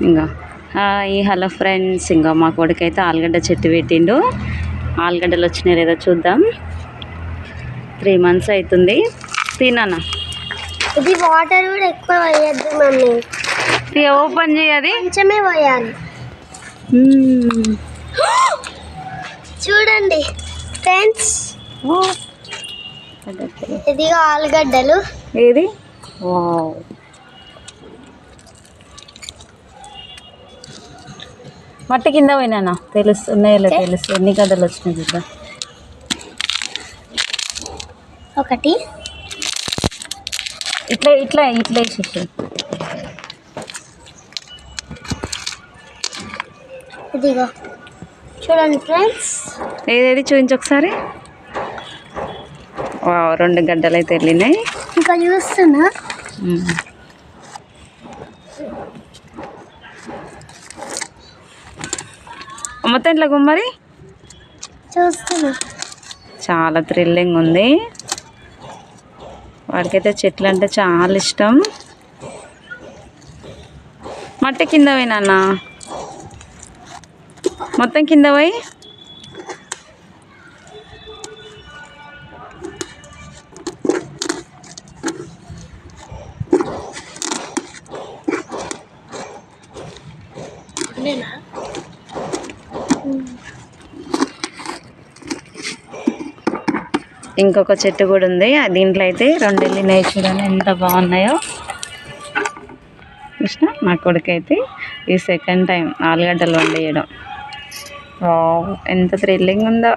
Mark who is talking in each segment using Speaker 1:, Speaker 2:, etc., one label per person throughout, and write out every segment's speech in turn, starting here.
Speaker 1: ఇంకా ఈ hello friends, ఇంకా మా కొడుకైతే ఆలుగడ్డ చెట్టు పెట్టిండు. ఆలుగడ్డలు వచ్చినాయి లేదో చూద్దాం. 3 months అవుతుంది. తిన్నానా
Speaker 2: ఇది వాటర్ కూడా ఎక్కువ వేయద్దు మమ్మీ.
Speaker 1: ఓపెన్ చేయది,
Speaker 2: కొంచెమే పోయాలి. చూడండి ఫ్రెండ్స్, ఇదిగో ఆలుగడ్డలు.
Speaker 1: ఏది వావ్, మట్టి కింద పోయినా తెలుస్తున్నాయో తెలుసు. ఎన్ని గడ్డలు వచ్చినాయి చూద్దాం.
Speaker 2: ఒకటి
Speaker 1: ఇట్లా ఇట్లా ఇట్లా వేసేసి.
Speaker 2: ఇదిగో చూడండి ఫ్రెండ్స్.
Speaker 1: ఏదేది చూపించి ఒకసారి. 2 గడ్డలు అయితే వెళ్ళినాయి.
Speaker 2: ఇంకా చూస్తున్నా.
Speaker 1: మొత్తం ఇట్లా గుమ్మరి
Speaker 2: చూస్తున్నా.
Speaker 1: చాలా థ్రిల్లింగ్ ఉంది. వాడికైతే చెట్లు అంటే చాలా ఇష్టం. మట్టి కింద పోయినా, మొత్తం కింద పోయి. ఇంకొక చెట్టు కూడా ఉంది. దీంట్లో అయితే 2 వెళ్ళినాయి. చూడండి ఎంత బాగున్నాయో. కృష్ణ నా కొడుకైతే ఈ సెకండ్ టైం ఆలుగడ్డలు వండేయడం. ఎంత థ్రిల్లింగ్ ఉందో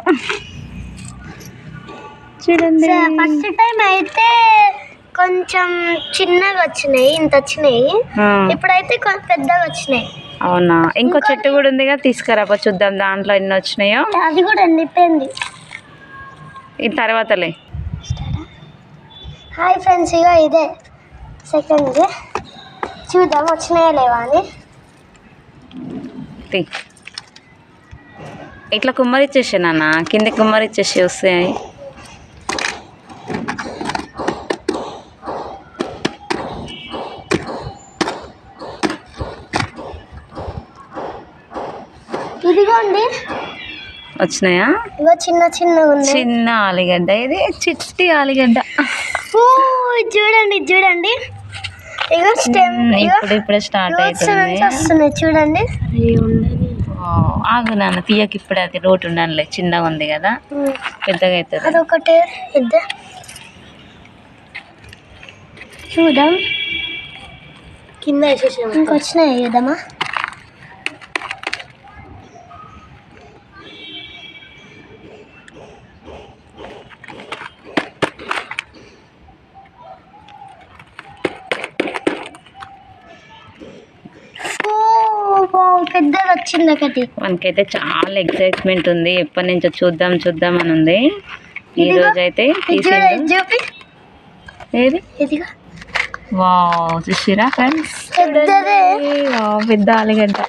Speaker 1: చూడండి.
Speaker 2: ఫస్ట్ టైం అయితే కొంచెం చిన్నగా వచ్చినాయి, ఇంత వచ్చినాయి. ఇప్పుడైతే పెద్దగా వచ్చినాయి.
Speaker 1: అవునా, ఇంకో చెట్టు కూడా ఉందిగా, తీసుకురా చూద్దాం దాంట్లో ఎన్ని వచ్చినాయో.
Speaker 2: అది కూడా నిండిపోయింది.
Speaker 1: ఇది తర్వాతలే.
Speaker 2: హాయ్ ఫ్రెండ్స్, ఇక ఇదే సెకండ్. చూద్దాం వచ్చినాయా లేవా అని.
Speaker 1: ఇట్లా కుమ్మరిచ్చేసి నాన్న, కింద కుమ్మరిచ్చేసి వస్తాయి.
Speaker 2: ఇదిగోండి
Speaker 1: వచ్చినాయా?
Speaker 2: ఇగో చిన్న చిన్నగా ఉంది.
Speaker 1: చిన్న ఆలుగడ్డ, ఇది చిట్టి ఆలుగడ్డ.
Speaker 2: చూడండి చూడండి. ఇగో స్టెమ్
Speaker 1: ఇప్పుడే స్టార్ట్ అవుతుంది.
Speaker 2: వస్తున్నాయి చూడండి.
Speaker 1: ఆగు నాన్న, తీయకి ఇప్పుడు అది రోటు ఉండాలి. చిన్నగా ఉంది కదా, పెద్దగా అవుతుంది.
Speaker 2: అదొకటి చూద్దాం. కింద వేసేసాం. ఇంకొచ్చినాయి చూద్దామా. పెద్దగా వచ్చింది ఒకటి.
Speaker 1: మనకైతే చాలా ఎక్సైట్మెంట్ ఉంది. ఎప్పటి నుంచో చూద్దాం చూద్దాం అని ఉంది. ఈ రోజు అయితే ఏది వావ్, చూసిరా ఫ్రెండ్స్, పెద్ద ఆలుగడ్డ.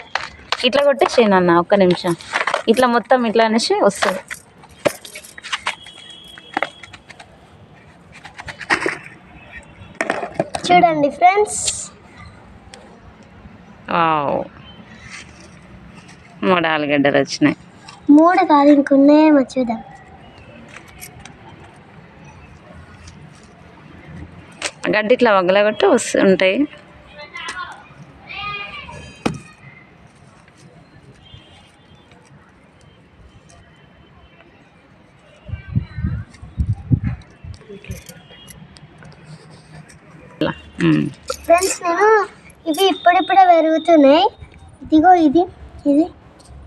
Speaker 1: ఇట్లా కొట్టేసేయనన్న, ఒక్క నిమిషం. ఇట్లా మొత్తం ఇట్లా అనేసి వస్తుంది.
Speaker 2: చూడండి ఫ్రెండ్స్.
Speaker 1: వావ్, 3 ఆలుగడ్డలు వచ్చినాయి.
Speaker 2: 3 కాదు, ఇంకొన్నాయేమో చూద్దాం.
Speaker 1: గడ్డి ఇట్లా వగలగొట్టు వస్తుంటాయి.
Speaker 2: ఫ్రెండ్స్, నేను ఇవి ఇప్పుడిప్పుడే పెరుగుతున్నాయి. ఇదిగో ఇది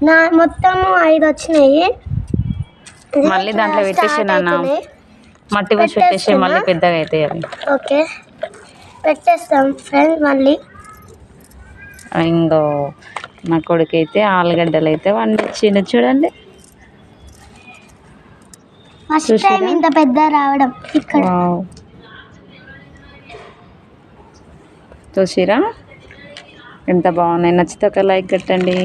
Speaker 2: నా మొత్తం 5 వచ్చినాయి.
Speaker 1: మళ్ళీ దాంట్లో పెట్టేసి నాన్న, మట్టి పోసి పెట్టేసి మళ్ళీ పెద్దగా అవుతాయి అవి.
Speaker 2: ఓకే, పెట్టేస్తాం ఫ్రెండ్స్ మళ్ళీ.
Speaker 1: ఇంకో నా కొడుకైతే ఆలుగడ్డలు అయితే వండించిండు చూడండి.
Speaker 2: ఫస్ట్ టైం ఇంత పెద్ద రావడం ఇక్కడ.
Speaker 1: చూసిరా ఎంత బాగున్నాయి. నచ్చితే ఒక లైక్ కట్టండి.